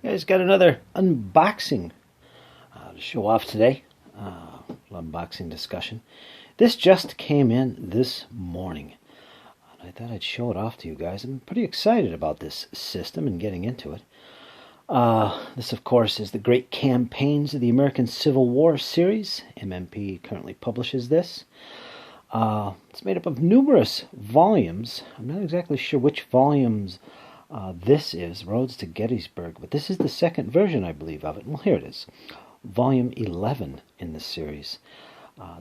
Guys, got another unboxing to show off today. Unboxing discussion. This just came in this morning. I thought I'd show it off to you guys. I'm pretty excited about this system and getting into it. This, of course, is the Great Campaigns of the American Civil War series. MMP currently publishes this. It's made up of numerous volumes. I'm not exactly sure which volumes this is, Roads to Gettysburg, but this is the second version, I believe, of it. Well, here it is. Volume 11 in the series.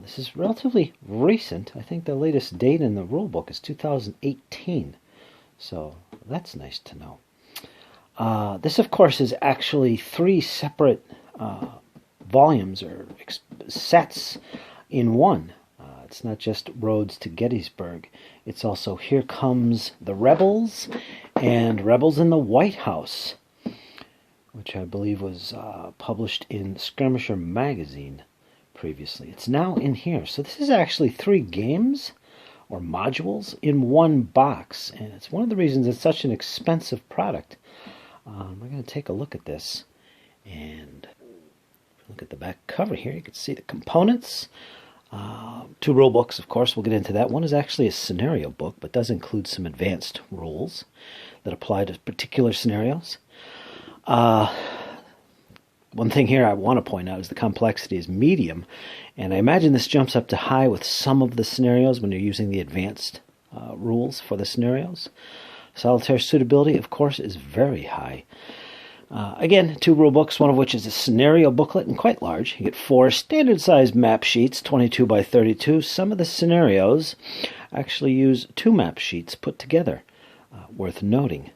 This is relatively recent. I think the latest date in the rulebook is 2018. So that's nice to know. This, of course, is actually three separate volumes or sets in one. It's not just Roads to Gettysburg. It's also Here Comes the Rebels and Rebels in the White House, which I believe was published in Skirmisher magazine previously. It's now in here. So this is actually three games or modules in one box, and it's one of the reasons it's such an expensive product. We're going to take a look at this, and look at the back cover here. You can see the components. Two rule books, of course, we'll get into that. One is actually a scenario book, but does include some advanced rules that apply to particular scenarios. One thing here I want to point out is the complexity is medium, and I imagine this jumps up to high with some of the scenarios when you're using the advanced rules for the scenarios. Solitaire suitability, of course, is very high. Again, two rule books, one of which is a scenario booklet and quite large. You get four standard-sized map sheets, 22 by 32. Some of the scenarios actually use two map sheets put together. Worth noting.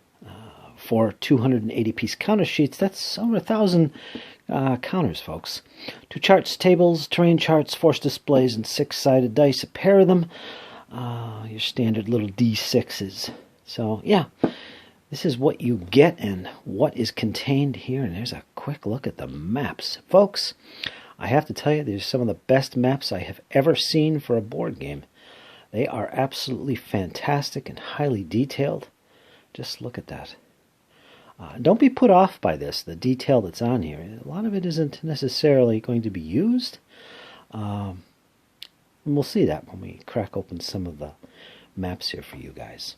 Four 280-piece counter sheets, that's over 1,000 counters, folks. Two charts, tables, terrain charts, force displays, and six-sided dice. A pair of them, your standard little D6s. So, yeah. This is what you get and what is contained here, and there's a quick look at the maps. Folks, I have to tell you, these are some of the best maps I have ever seen for a board game. They are absolutely fantastic and highly detailed. Just look at that. Don't be put off by this, the detail that's on here. A lot of it isn't necessarily going to be used. And we'll see that when we crack open some of the maps here for you guys.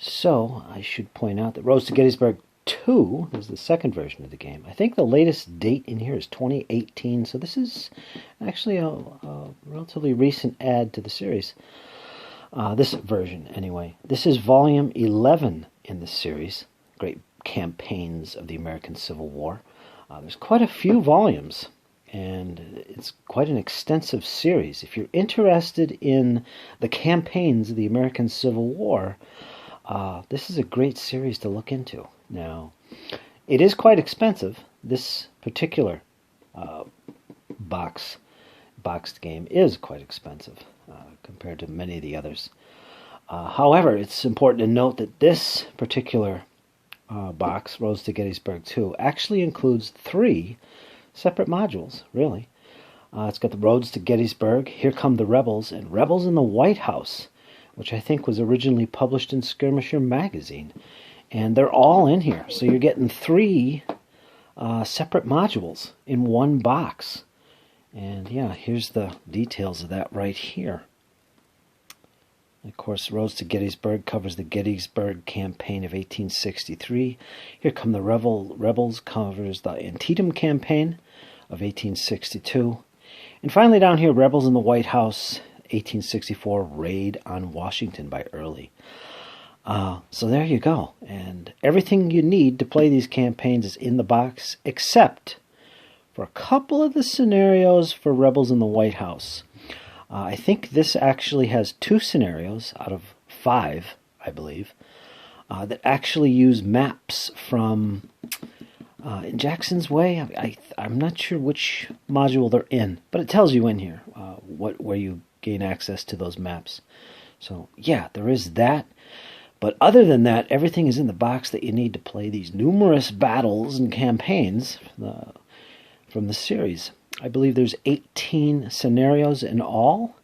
So, I should point out that Roads to Gettysburg II is the second version of the game. I think the latest date in here is 2018, so this is actually a relatively recent add to the series. This version, anyway. This is Volume 11 in the series, Great Campaigns of the American Civil War. There's quite a few volumes, and it's quite an extensive series. If you're interested in the campaigns of the American Civil War, this is a great series to look into. Now, it is quite expensive. This particular boxed game is quite expensive compared to many of the others. However, it's important to note that this particular box, Roads to Gettysburg II, actually includes three separate modules, really. It's got the Roads to Gettysburg, Here Come the Rebels, and Rebels in the White House, which I think was originally published in Skirmisher magazine. And they're all in here. So you're getting three separate modules in one box. And yeah, here's the details of that right here. And of course, Roads to Gettysburg covers the Gettysburg campaign of 1863. Here Come the Rebels covers the Antietam campaign of 1862. And finally down here, Rebels in the White House, 1864 raid on Washington by Early. So there you go. And everything you need to play these campaigns is in the box, except for a couple of the scenarios for Rebels in the White House. I think this actually has two scenarios out of 5, I believe, that actually use maps from in Jackson's Way. I'm not sure which module they're in, but it tells you in here where you gain access to those maps. So yeah, there is that. But other than that, everything is in the box that you need to play these numerous battles and campaigns from the series. I believe there's 18 scenarios in all.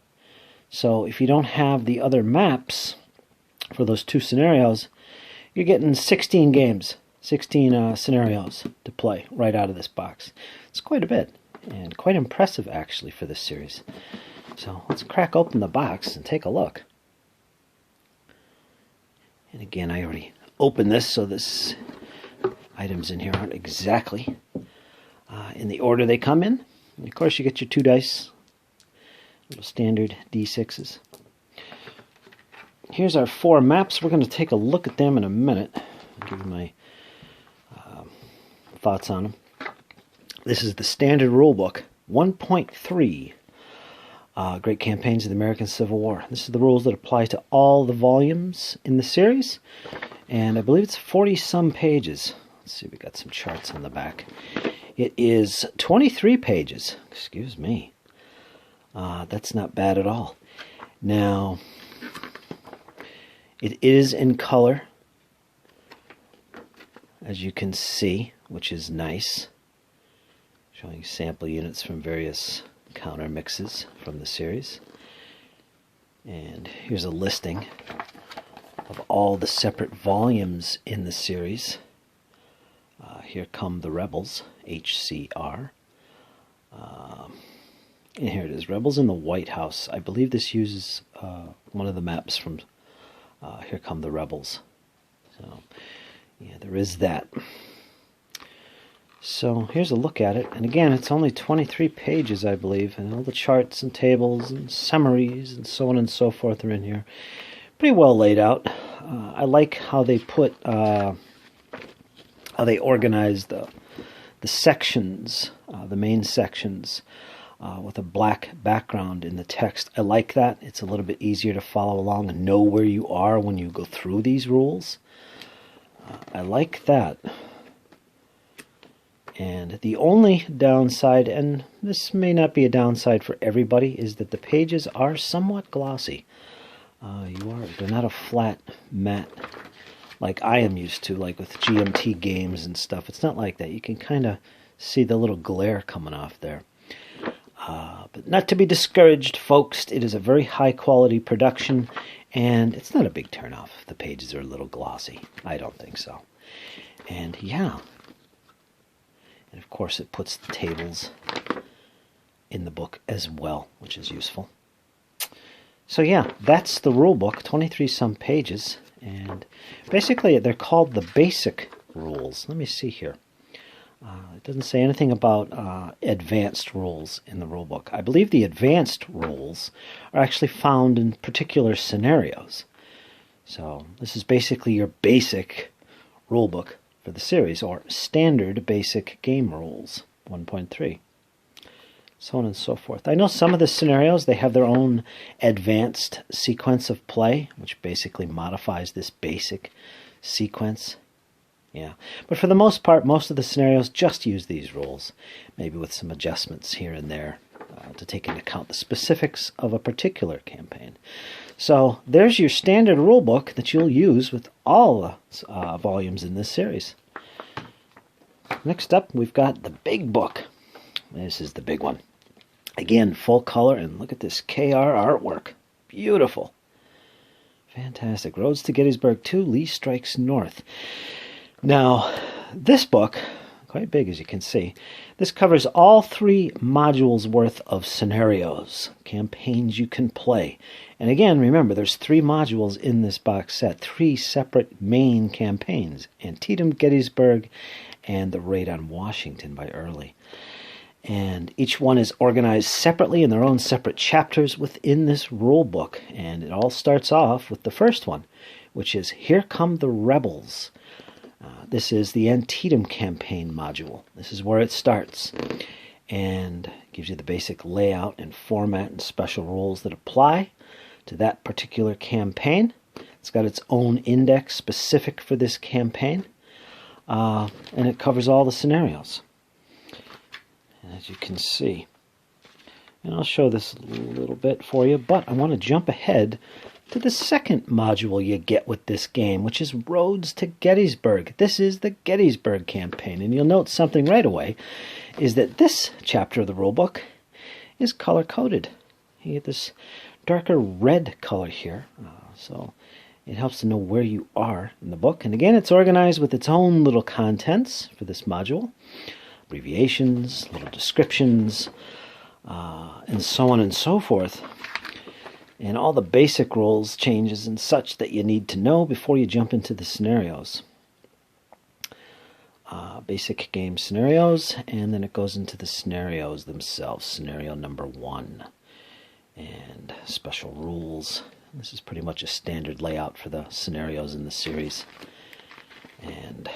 So if you don't have the other maps for those two scenarios, you're getting 16 games, 16 scenarios to play right out of this box. It's quite a bit, and quite impressive actually for this series. So let's crack open the box and take a look. And again, I already opened this, so this items in here aren't exactly in the order they come in. And of course, you get your 2 dice, little standard D6s. Here's our 4 maps. We're going to take a look at them in a minute. I'll give you my thoughts on them. This is the standard rulebook, 1.3. Great Campaigns of the American Civil War. This is the rules that apply to all the volumes in the series. And I believe it's 40-some pages. Let's see, we got some charts on the back. It is 23 pages. Excuse me. That's not bad at all. Now, it is in color, as you can see, which is nice. Showing sample units from various counter mixes from the series. And here's a listing of all the separate volumes in the series. Here Come the Rebels, HCR. And here it is, Rebels in the White House. I believe this uses one of the maps from Here Come the Rebels. So, yeah, there is that. So here's a look at it, and again, it's only 23 pages, I believe, and all the charts and tables and summaries and so on and so forth are in here. Pretty well laid out. I like how they put, how they organize the sections, the main sections, with a black background in the text. I like that. It's a little bit easier to follow along and know where you are when you go through these rules. I like that. And the only downside, and this may not be a downside for everybody, is that the pages are somewhat glossy. They're not a flat matte like I am used to, like with GMT games and stuff. It's not like that. You can kind of see the little glare coming off there. But not to be discouraged, folks. It is a very high quality production, and it's not a big turnoff if the pages are a little glossy. I don't think so. And yeah. And of course it puts the tables in the book as well, which is useful. So yeah, that's the rule book, 23-some pages. And basically they're called the basic rules. Let me see here. It doesn't say anything about advanced rules in the rule book. I believe the advanced rules are actually found in particular scenarios. So this is basically your basic rule book for the series, or standard basic game rules, 1.3. So on and so forth. I know some of the scenarios, they have their own advanced sequence of play, which basically modifies this basic sequence. Yeah, but for the most part, most of the scenarios just use these rules, maybe with some adjustments here and there to take into account the specifics of a particular campaign. So there's your standard rule book that you'll use with all the volumes in this series. Next up, we've got the big book. This is the big one. Again, full color, and look at this KR artwork. Beautiful. Fantastic. Roads to Gettysburg II, Lee Strikes North. Now, this book, quite big as you can see, this covers all 3 modules worth of scenarios, campaigns you can play. And again, remember, there's 3 modules in this box set, 3 separate main campaigns, Antietam, Gettysburg, and the Raid on Washington by Early. And each one is organized separately in their own separate chapters within this rule book. And it all starts off with the first one, which is Here Come the Rebels. This is the Antietam campaign module. This is where it starts. And gives you the basic layout and format and special rules that apply to that particular campaign. It's got its own index specific for this campaign. And it covers all the scenarios, as you can see. And I'll show this a little bit for you, but I want to jump ahead to the second module you get with this game, which is Roads to Gettysburg. This is the Gettysburg campaign, and you'll note something right away, is that this chapter of the rulebook is color-coded. You get this darker red color here, so It helps to know where you are in the book. And again, it's organized with its own little contents for this module. Abbreviations, little descriptions, and so on and so forth. And all the basic rules, changes, and such that you need to know before you jump into the scenarios. Basic game scenarios, and then it goes into the scenarios themselves. Scenario number 1. And special rules. This is pretty much a standard layout for the scenarios in the series. And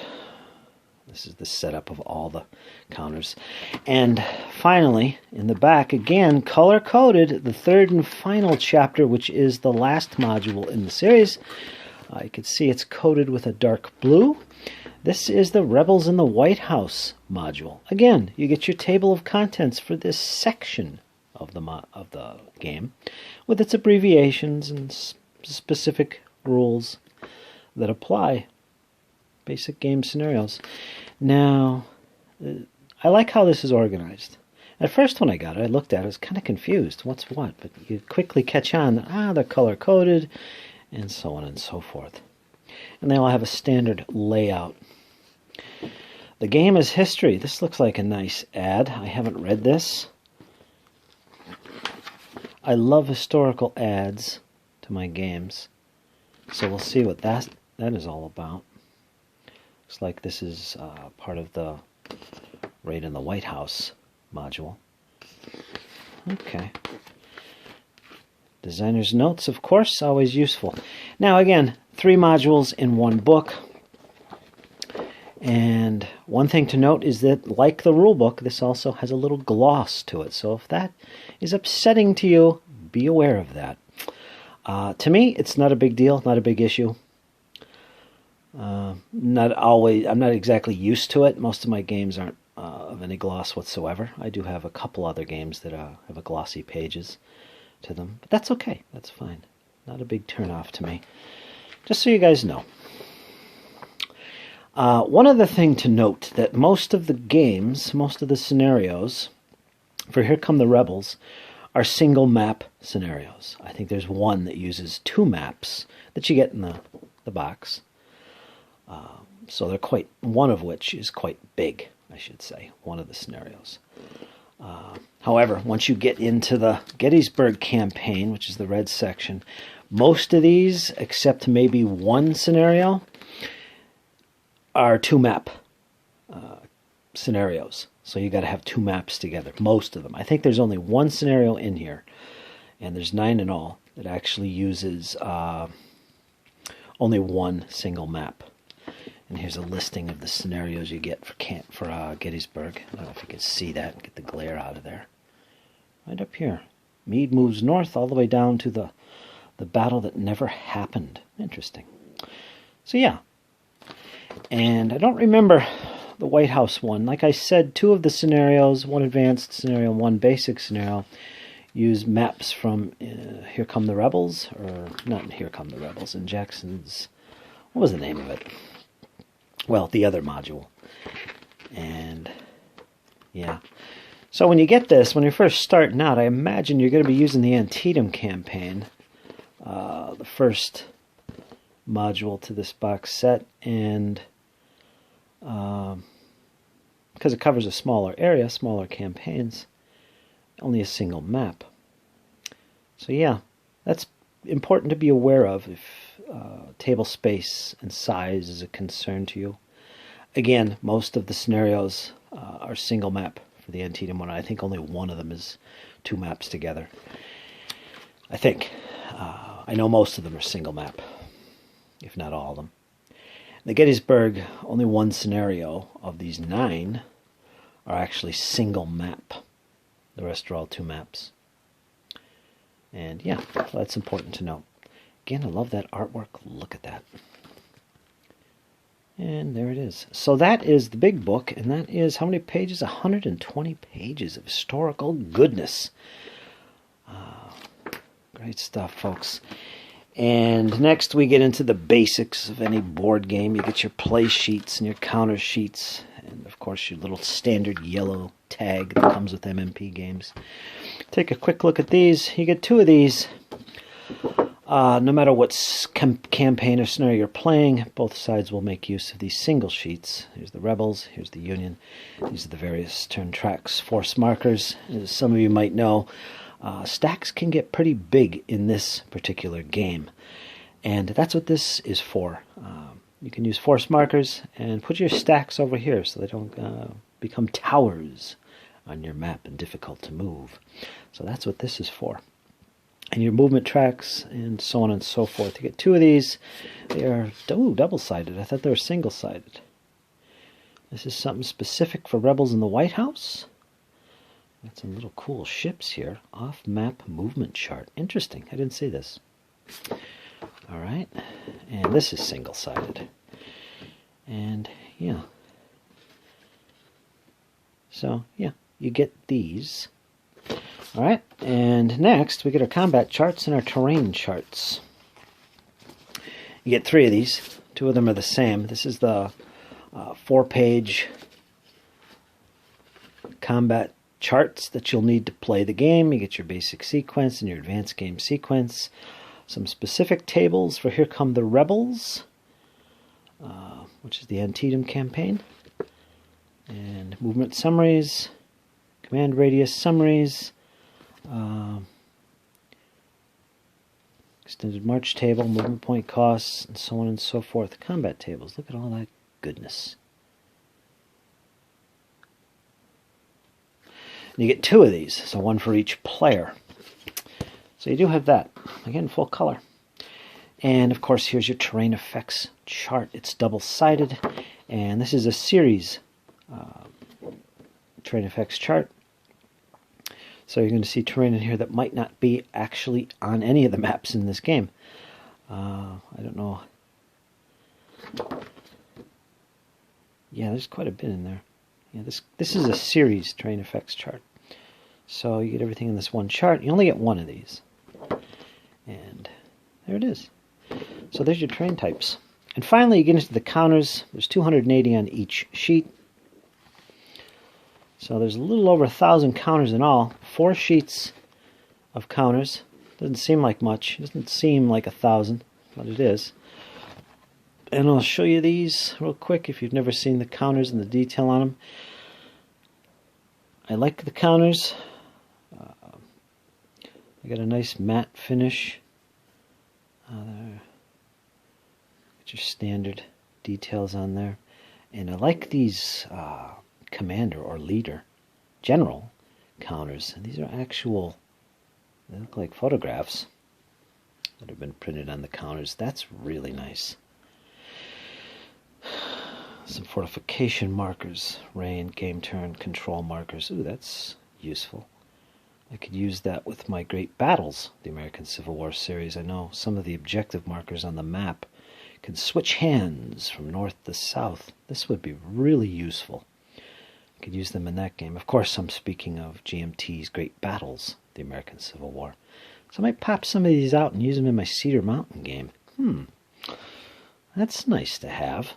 this is the setup of all the counters. And finally, in the back, again, color-coded, the third and final chapter, which is the last module in the series. You can see it's coded with a dark blue. This is the Rebels in the White House module. Again, you get your table of contents for this section of the game, with its abbreviations and specific rules that apply. Basic game scenarios. Now, I like how this is organized. At first when I got it, I looked at it, I was kind of confused. What's what? But you quickly catch on that, they're color-coded, and so on and so forth. And they all have a standard layout. The game is history. This looks like a nice ad. I haven't read this. I love historical ads to my games. So we'll see what that is all about. Looks like this is part of the Raid in the White House module. Okay. Designer's notes, of course, always useful. Now again, 3 modules in 1 book. And one thing to note is that, like the rulebook, this also has a little gloss to it. So if that is upsetting to you, be aware of that. To me, it's not a big deal, not a big issue. I'm not exactly used to it. Most of my games aren't of any gloss whatsoever. I do have a couple other games that have a glossy pages to them. But that's okay. That's fine. Not a big turn-off to me. Just so you guys know. One other thing to note, that most of the games, most of the scenarios for Here Come the Rebels are single map scenarios. I think there's one that uses 2 maps that you get in the box. So they're one of which is quite big, I should say, one of the scenarios. However, once you get into the Gettysburg campaign, which is the red section, most of these, except maybe one scenario, are 2 map scenarios. So you got to have 2 maps together, most of them. I think there's only one scenario in here, and there's 9 in all, that actually uses only one single map. And here's a listing of the scenarios you get for Gettysburg. I don't know if you can see that and get the glare out of there. Right up here. Meade moves north all the way down to the battle that never happened. Interesting. So yeah. And I don't remember the White House one. Like I said, 2 of the scenarios, one advanced scenario and one basic scenario, use maps from Here Come the Rebels, or not Here Come the Rebels, in Jackson's, what was the name of it? Well, the other module. And yeah. So when you get this, when you're first starting out, I imagine you're going to be using the Antietam campaign, the first module to this box set, and because it covers a smaller area, smaller campaigns, only a single map. So yeah, that's important to be aware of if table space and size is a concern to you. Again, most of the scenarios are single map for the Antietam one. I think only one of them is 2 maps together. I think. I know most of them are single map, if not all of them. The Gettysburg, only one scenario of these 9 are actually single map. The rest are all 2 maps. And yeah, that's important to know. Again, I love that artwork. Look at that. And there it is. So that is the big book, and that is how many pages? 120 pages of historical goodness. Great stuff, folks. And next we get into the basics of any board game. You get your play sheets and your counter sheets, and of course your little standard yellow tag that comes with MMP games. Take a quick look at these. You get 2 of these. No matter what campaign or scenario you're playing, both sides will make use of these single sheets. Here's the Rebels, here's the Union. These are the various turn tracks, force markers. As some of you might know, stacks can get pretty big in this particular game. And that's what this is for. You can use force markers and put your stacks over here so they don't become towers on your map and difficult to move. So that's what this is for. And your movement tracks and so on and so forth. You get 2 of these. They are double-sided. I thought they were single-sided. This is something specific for Rebels in the White House. Got some little cool ships here. Off-map movement chart. Interesting. I didn't see this. All right. And this is single-sided. And, yeah. So, yeah, you get these. All right, and next we get our combat charts and our terrain charts. You get 3 of these. 2 of them are the same. This is the 4-page combat charts that you'll need to play the game. You get your basic sequence and your advanced game sequence. Some specific tables for Here Come the Rebels, which is the Antietam campaign. And movement summaries, command radius summaries, extended march table, movement point costs, and so on and so forth. Combat tables. Look at all that goodness. And you get 2 of these, so 1 for each player. So you do have that, again, full color. And of course, here's your terrain effects chart. It's double-sided, and this is a series terrain effects chart. So you're going to see terrain in here that might not be actually on any of the maps in this game. I don't know. Yeah, there's quite a bit in there. Yeah, this is a series terrain effects chart. So you get everything in this one chart. You only get 1 of these. And there it is. So there's your terrain types. And finally, you get into the counters. There's 280 on each sheet. So there's a little over 1,000 counters in all. 4 sheets of counters. Doesn't seem like much. It doesn't seem like 1,000, but it is. And I'll show you these real quick if you've never seen the counters and the detail on them. I like the counters. I got a nice matte finish. There. Got your standard details on there. And I like these commander or leader, general counters. And these are actual, they look like photographs that have been printed on the counters. That's really nice. Some fortification markers, reign, game turn, control markers. Ooh, that's useful. I could use that with my Great Battles, the American Civil War series. I know some of the objective markers on the map can switch hands from north to south. This would be really useful. I could use them in that game. Of course, I'm speaking of GMT's Great Battles, the American Civil War. So I might pop some of these out and use them in my Cedar Mountain game. That's nice to have.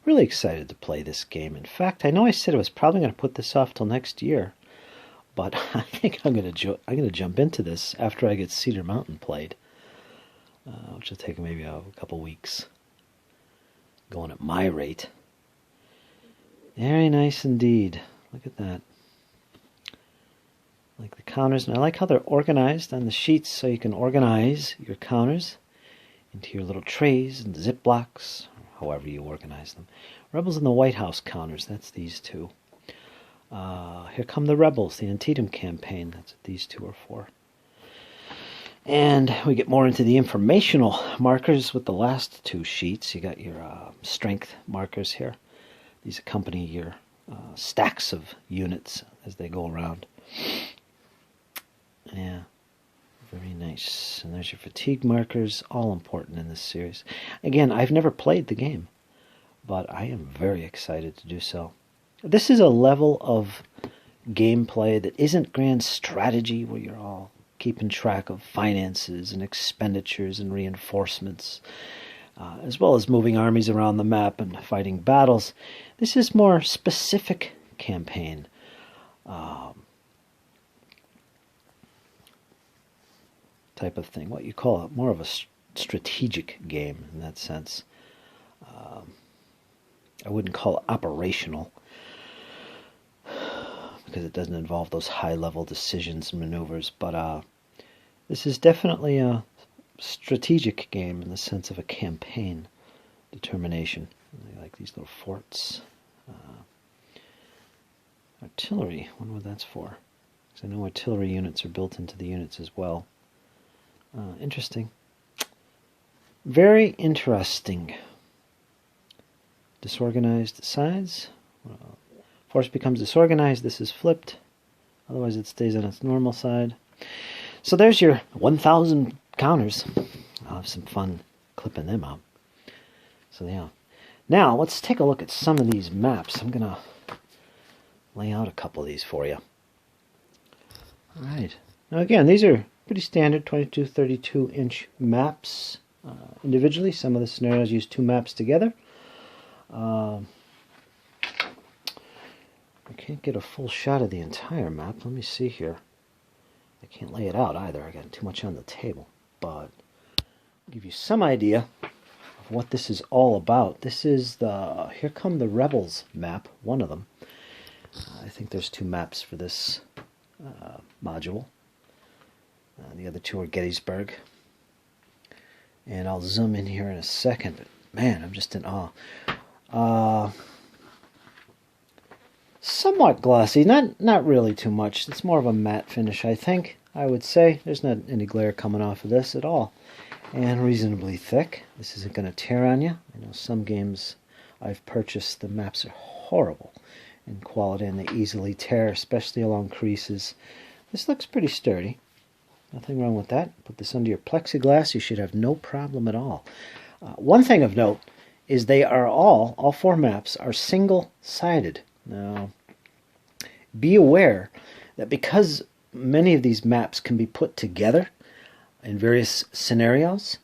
Really excited to play this game. In fact, I know I said I was probably going to put this off till next year, but I think I'm going to jump into this after I get Cedar Mountain played, which will take maybe a couple weeks. Going at my rate. Very nice indeed. Look at that. Like the counters, and I like how they're organized on the sheets, so you can organize your counters into your little trays and zipblocks, or however you organize them. Rebels in the White House counters, that's these 2. Here Come the Rebels, the Antietam campaign, that's what these 2 are for. And we get more into the informational markers with the last 2 sheets. You got your strength markers here. These accompany your stacks of units as they go around. Yeah, very nice. And there's your fatigue markers, all important in this series. Again, I've never played the game, but I am very excited to do so. This is a level of gameplay that isn't grand strategy where you're all keeping track of finances and expenditures and reinforcements, as well as moving armies around the map and fighting battles. This is more specific campaign. type of thing. What you call more of a strategic game in that sense. I wouldn't call it operational because it doesn't involve those high-level decisions and maneuvers, but this is definitely a strategic game in the sense of a campaign determination. I like these little forts. Artillery, I wonder what that's for. Because I know artillery units are built into the units as well. Interesting. Very interesting. Disorganized sides. Force becomes disorganized. This is flipped. Otherwise it stays on its normal side. So there's your 1,000 counters. I'll have some fun clipping them out. So yeah. Now let's take a look at some of these maps. I'm going to lay out a couple of these for you. Alright. Now again, these are pretty standard 22, 32 inch maps individually. Some of the scenarios use two maps together. I can't get a full shot of the entire map. Let me see here. I can't lay it out either. I got too much on the table. But I'll give you some idea of what this is all about. This is the Here Come the Rebels map, one of them. I think there's two maps for this module. The other two are Gettysburg. And I'll zoom in here in a second. But man, I'm just in awe. Somewhat glossy, not really too much. It's more of a matte finish, I think. I would say there's not any glare coming off of this at all, and reasonably thick. This isn't going to tear on you. I know some games I've purchased, the maps are horrible in quality and they easily tear, especially along creases. This looks pretty sturdy. Nothing wrong with that. Put this under your plexiglass, you should have no problem at all. One thing of note is they are all four maps are single-sided. Now, be aware that because many of these maps can be put together in various scenarios,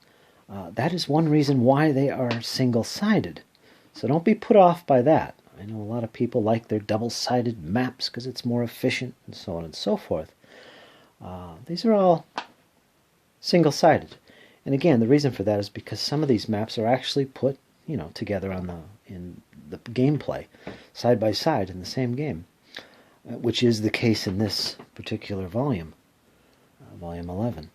that is one reason why they are single-sided. So don't be put off by that. I know a lot of people like their double-sided maps because it's more efficient and so on and so forth. These are all single-sided. And again, the reason for that is because some of these maps are actually put, together in the gameplay, side by side in the same game, which is the case in this particular volume, volume 11.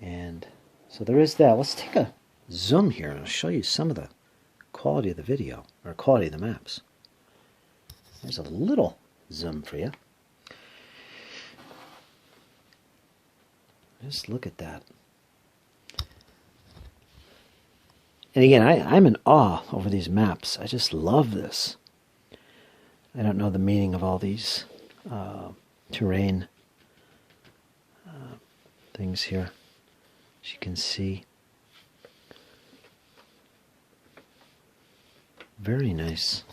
And so there is that. Let's take a zoom here and I'll show you some of the quality of the video, or quality of the maps. There's a little zoom for you. Just look at that. And again, I'm in awe over these maps. I just love this. I don't know the meaning of all these terrain things here, as you can see. Very nice.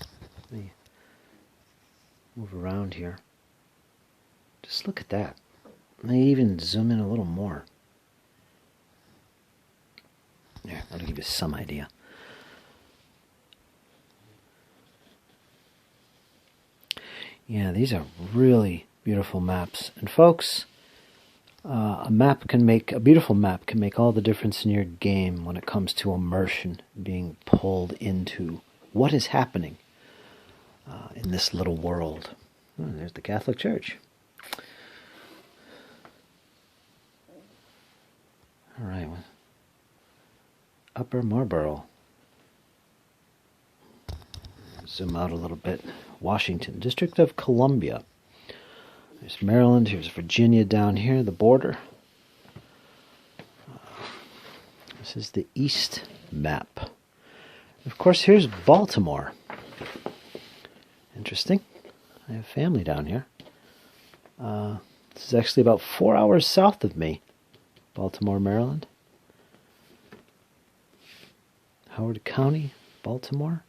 Let me move around here. Just look at that. Let me even zoom in a little more. There, that'll give you some idea. Yeah, these are really beautiful maps. And folks, a beautiful map can make all the difference in your game when it comes to immersion, being pulled into what is happening in this little world. Oh, there's the Catholic Church. All right. Upper Marlboro. Zoom out a little bit. Washington, District of Columbia. There's Maryland. Here's Virginia down here, the border. This is the East map. Of course, here's Baltimore. Interesting. I have family down here. This is actually about 4 hours south of me. Baltimore, Maryland. Howard County, Baltimore.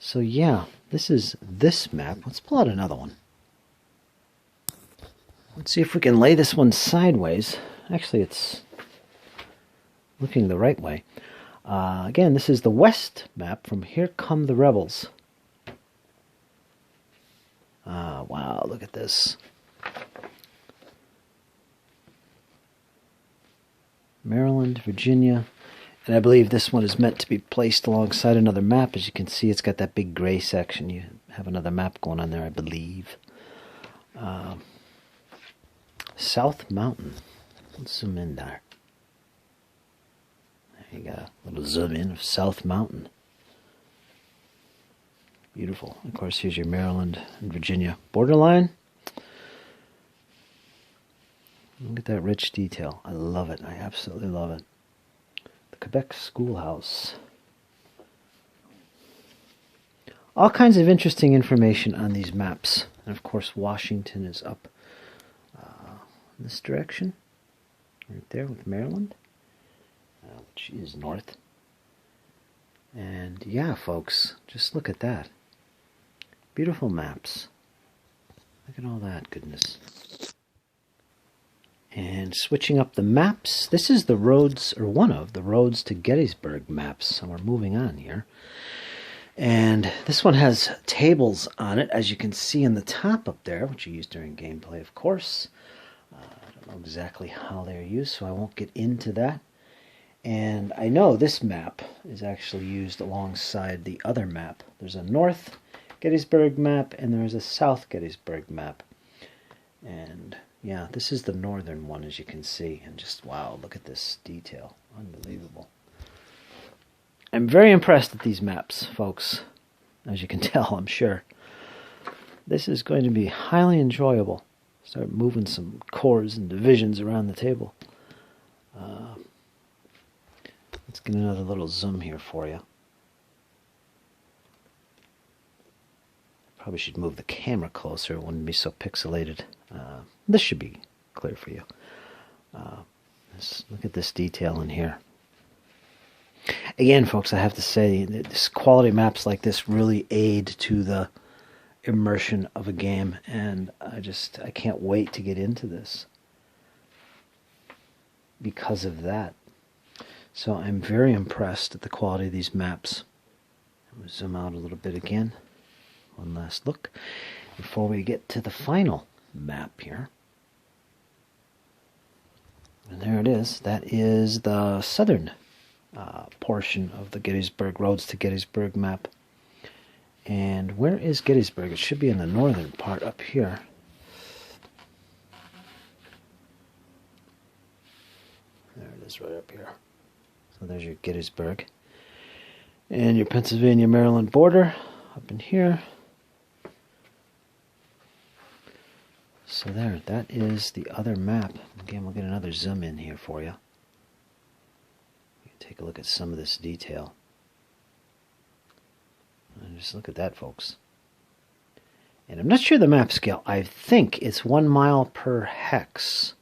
So yeah, this is this map. Let's pull out another one. Let's see if we can lay this one sideways. Actually, it's looking the right way. Again, this is the West map from Here Come the Rebels. Wow, look at this. Maryland, Virginia. And I believe this one is meant to be placed alongside another map. As you can see, it's got that big gray section. You have another map going on there, I believe. South Mountain. Let's zoom in there. There you got a little zoom in of South Mountain. Beautiful. Of course, here's your Maryland and Virginia borderline. Look at that rich detail. I love it. I absolutely love it. The Quebec Schoolhouse. All kinds of interesting information on these maps. And of course, Washington is up in this direction. Right there with Maryland, which is north. And yeah, folks, just look at that. Beautiful maps. Look at all that goodness. And switching up the maps, this is the roads, or one of the roads to Gettysburg maps. So we're moving on here. And this one has tables on it, as you can see in the top up there, which you use during gameplay, of course. I don't know exactly how they're used, so I won't get into that. And I know this map is actually used alongside the other map. There's a North Gettysburg map, and there's a South Gettysburg map. And yeah, this is the northern one, as you can see. And just, wow, look at this detail. Unbelievable. I'm very impressed at these maps, folks. As you can tell, I'm sure. This is going to be highly enjoyable. Start moving some corps and divisions around the table. Let's get another little zoom here for you. Probably should move the camera closer. It wouldn't be so pixelated. This should be clear for you. Let's look at this detail in here. Again, folks, I have to say, this quality maps like this really aid to the immersion of a game, and I can't wait to get into this because of that. So I'm very impressed at the quality of these maps. I'm going to zoom out a little bit again. One last look before we get to the final map here. And there it is. That is the southern portion of the Gettysburg Roads to Gettysburg map. And where is Gettysburg? It should be in the northern part up here. There it is, right up here. So there's your Gettysburg. And your Pennsylvania-Maryland border up in here. So there, that is the other map. Again, we'll get another zoom in here for you. Take a look at some of this detail. And just look at that, folks. And I'm not sure the map scale. I think it's 1 mile per hex.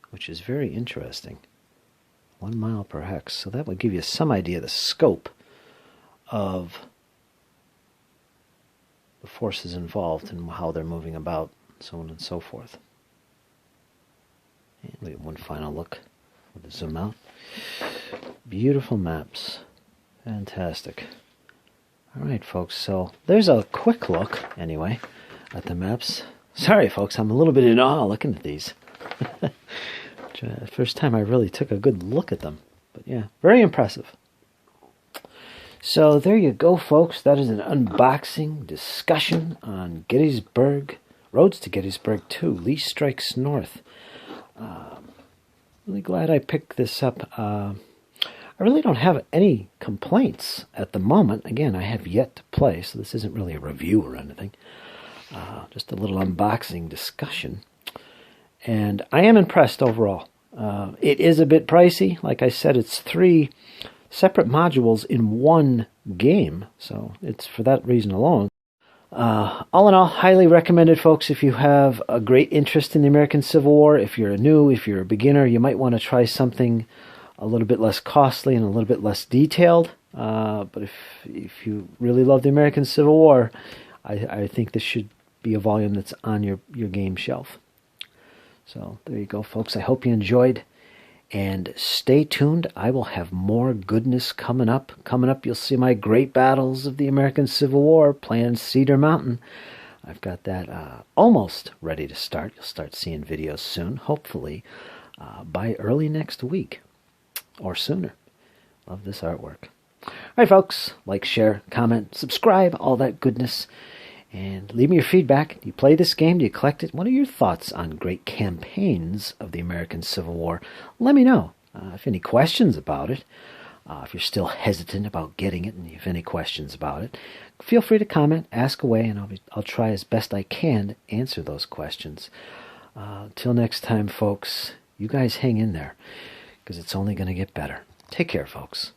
Which is very interesting. 1 mile per hex. So that would give you some idea of the scope of the forces involved and how they're moving about, so on and so forth. And we have one final look with the zoom out. Beautiful maps. Fantastic. Alright, folks, so there's a quick look, anyway, at the maps. Sorry, folks, I'm a little bit in awe looking at these. First time I really took a good look at them. But yeah, very impressive. So there you go, folks. That is an unboxing discussion on Gettysburg, Roads to Gettysburg II, Lee Strikes North. Really glad I picked this up. I really don't have any complaints at the moment. Again, I have yet to play, so this isn't really a review or anything. Just a little unboxing discussion. And I am impressed overall. It is a bit pricey. Like I said, it's 3 separate modules in one game, so it's for that reason alone. All in all, highly recommended, folks. If you have a great interest in the American Civil War, if you're if you're a beginner, you might want to try something a little bit less costly and a little bit less detailed. But if you really love the American Civil War, I think this should be a volume that's on your game shelf. So there you go, folks. I hope you enjoyed. And stay tuned. I will have more goodness coming up. Coming up, you'll see my great battles of the American Civil War playing Cedar Mountain. I've got that almost ready to start. You'll start seeing videos soon, hopefully by early next week or sooner. Love this artwork. All right, folks, like, share, comment, subscribe, all that goodness. And leave me your feedback. Do you play this game? Do you collect it? What are your thoughts on great campaigns of the American Civil War? Let me know. If you have any questions about it, if you're still hesitant about getting it, and you have any questions about it, feel free to comment, ask away, and I'll try as best I can to answer those questions. Till next time, folks, you guys hang in there, because it's only going to get better. Take care, folks.